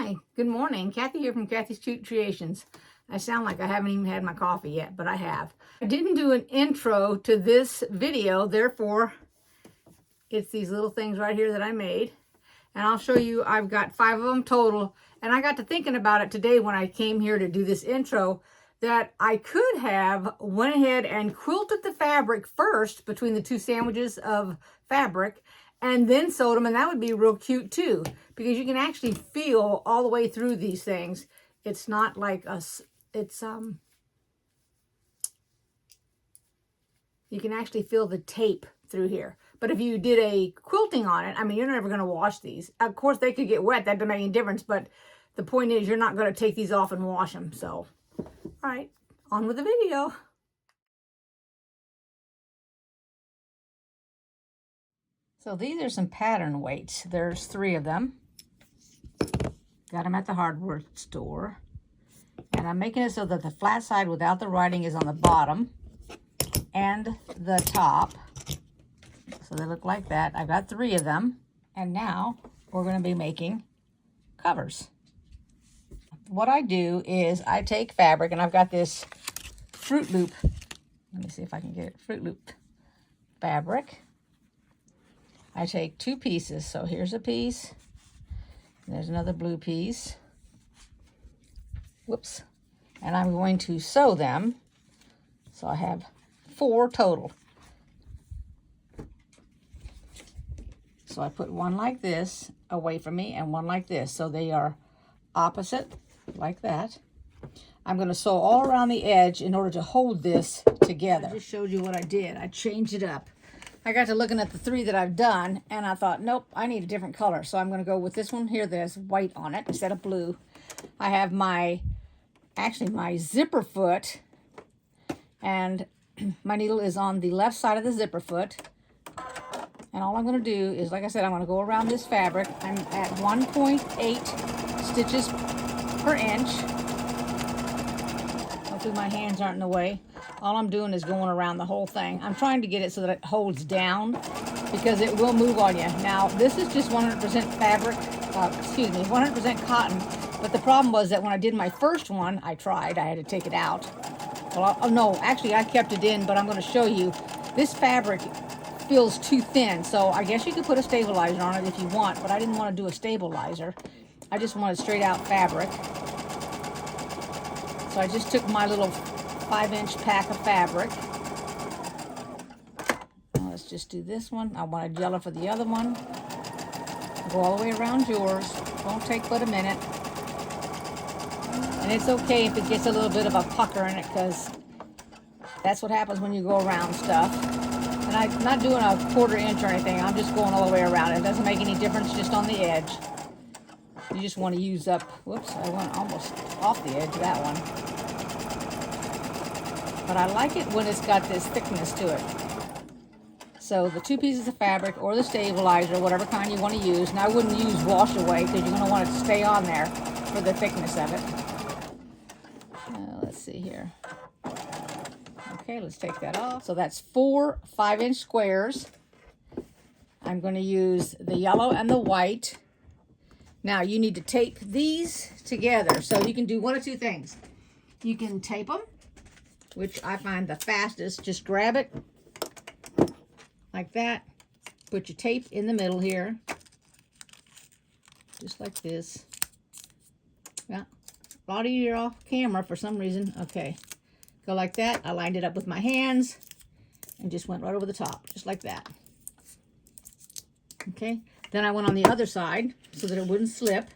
Hi, good morning. Kathy here from Kathy's Cute Creations. I sound like I haven't even had my coffee yet, but I have. I didn't do an intro to this video, therefore it's these little things right here that I made. And I'll show you, I've got 5 of them total. And I got to thinking about it today when I came here to do this intro, that I could have went ahead and quilted the fabric first between the 2 sandwiches of fabric and then sewed them, and that would be real cute too, because you can actually feel all the way through these things. It's not like you can actually feel the tape through here. But if you did a quilting on it, I mean, you're never going to wash these. Of course, they could get wet. That doesn't make any difference. But the point is, you're not going to take these off and wash them. So, all right, on with the video. So these are some pattern weights. There's 3 of them. Got them at the hardware store. And I'm making it so that the flat side without the writing is on the bottom and the top. So they look like that. I've got 3 of them. And now we're going to be making covers. What I do is I take fabric, and I've got this Fruit Loop. Let me see if I can get it. Fruit Loop fabric. I take 2 pieces. So here's a piece. There's another blue piece. Whoops. And I'm going to sew them. So I have 4 total. So I put one like this away from me and one like this. So they are opposite, like that. I'm going to sew all around the edge in order to hold this together. I just showed you what I did. I changed it up. I got to looking at the 3 that I've done, and I thought, nope, I need a different color. So I'm going to go with this one here that has white on it instead of blue. I have my zipper foot, and my needle is on the left side of the zipper foot. And all I'm going to do is, like I said, I'm going to go around this fabric. I'm at 1.8 stitches per inch. Hopefully my hands aren't in the way. All I'm doing is going around the whole thing. I'm trying to get it so that it holds down, because it will move on you. Now, this is just 100% fabric, 100% cotton. But the problem was that when I did my first one, I had to take it out. Well, no, actually I kept it in, but I'm going to show you. This fabric feels too thin, so I guess you could put a stabilizer on it if you want, but I didn't want to do a stabilizer. I just wanted straight out fabric. So I just took my little 5-inch pack of fabric. Now let's just do this one. I wanted yellow for the other one. Go all the way around yours. Won't take but a minute. And it's okay if it gets a little bit of a pucker in it, because that's what happens when you go around stuff. And I'm not doing a 1/4 inch or anything. I'm just going all the way around. It doesn't make any difference, just on the edge. You just want to use up, whoops, I went almost off the edge of that one. But I like it when it's got this thickness to it. So the 2 pieces of fabric or the stabilizer, whatever kind you want to use. And I wouldn't use wash away, because you're going to want it to stay on there for the thickness of it. Let's see here. Okay, let's take that off. So that's 4 5-inch squares. I'm going to use the yellow and the white. Now you need to tape these together. So you can do one of 2 things. You can tape them, which I find the fastest. Just grab it like that. Put your tape in the middle here. Just like this. Yeah. A lot of you are off camera for some reason. Okay. Go like that. I lined it up with my hands and just went right over the top, just like that. Okay. Then I went on the other side so that it wouldn't slip.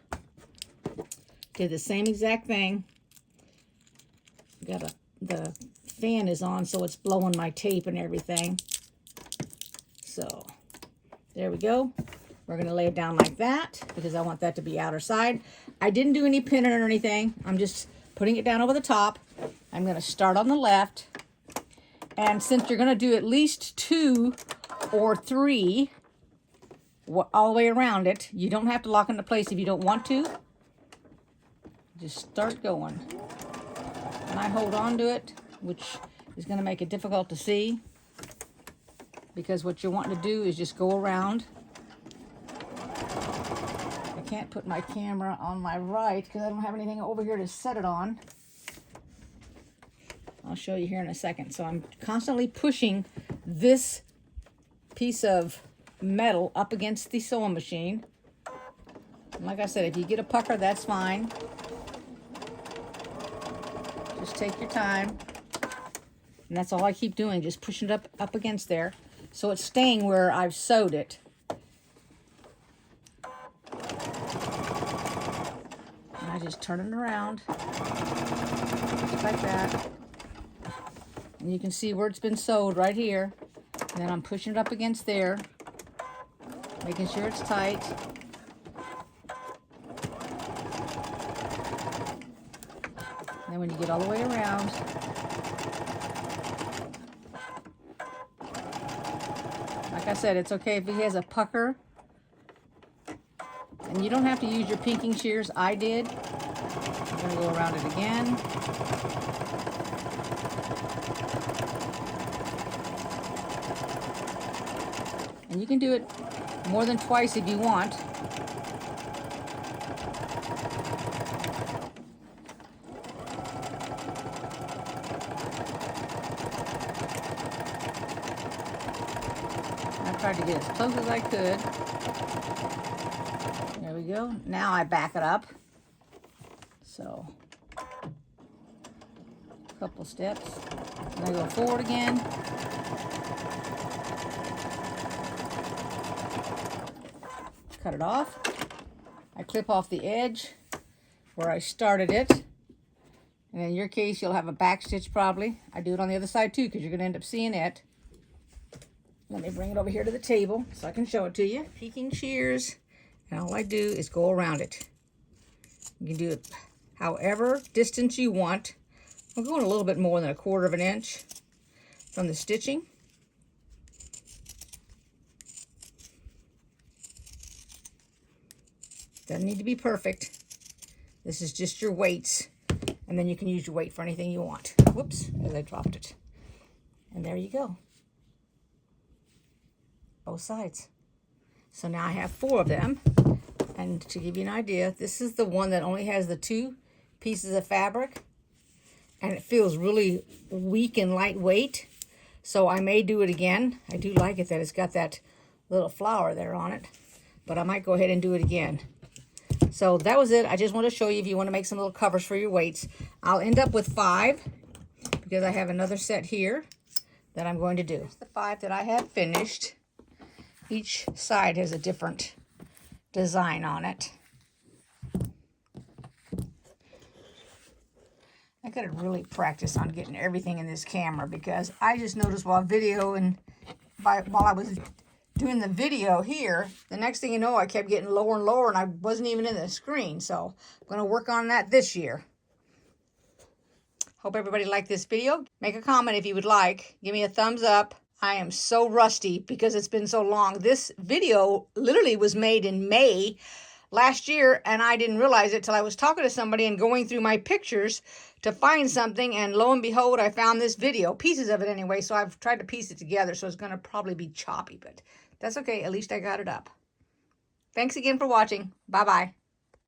Did the same exact thing. The fan is on, so it's blowing my tape and everything. So there we go. We're going to lay it down like that, because I want that to be outer side. I didn't do any pinning or anything. I'm just putting it down over the top. I'm going to start on the left. And since you're going to do at least 2 or 3 all the way around it, you don't have to lock into place if you don't want to. Just start going. And I hold on to it, which is going to make it difficult to see, because what you're wanting to do is just go around can't put my camera on my right because I don't have anything over here to set it on. I'll show you here in a second. So I'm constantly pushing this piece of metal up against the sewing machine. And like I said, if you get a pucker, that's fine. Just take your time. And that's all I keep doing, just pushing it up against there. So it's staying where I've sewed it. And I just turn it around, just like that. And you can see where it's been sewed right here. And then I'm pushing it up against there, making sure it's tight. And then when you get all the way around, like I said, it's okay if he has a pucker. And you don't have to use your pinking shears. I did. I'm going to go around it again. And you can do it more than twice if you want. I tried to get as close as I could. There we go. Now I back it up. So, a couple steps. And I go forward again. Cut it off. I clip off the edge where I started it. And in your case, you'll have a back stitch probably. I do it on the other side too because you're going to end up seeing it. Let me bring it over here to the table so I can show it to you. Pinking shears, and all I do is go around it. You can do it however distance you want. I'm going a little bit more than 1/4 of an inch from the stitching. Doesn't need to be perfect. This is just your weights, and then you can use your weight for anything you want. Whoops, as I dropped it. And there you go. Both sides. So now I have 4 of them. And to give you an idea, this is the one that only has the 2 pieces of fabric. And it feels really weak and lightweight. So I may do it again. I do like it that it's got that little flower there on it. But I might go ahead and do it again. So that was it. I just want to show you if you want to make some little covers for your weights. I'll end up with 5 because I have another set here that I'm going to do. Here's the 5 that I have finished. Each side has a different design on it. I gotta really practice on getting everything in this camera because I just noticed while I was doing the video here, the next thing you know, I kept getting lower and lower and I wasn't even in the screen. So I'm gonna work on that this year. Hope everybody liked this video. Make a comment if you would like. Give me a thumbs up. I am so rusty because it's been so long. This video literally was made in May last year, and I didn't realize it till I was talking to somebody and going through my pictures to find something, and lo and behold, I found this video, pieces of it anyway, so I've tried to piece it together, so it's going to probably be choppy, but that's okay. At least I got it up. Thanks again for watching. Bye-bye.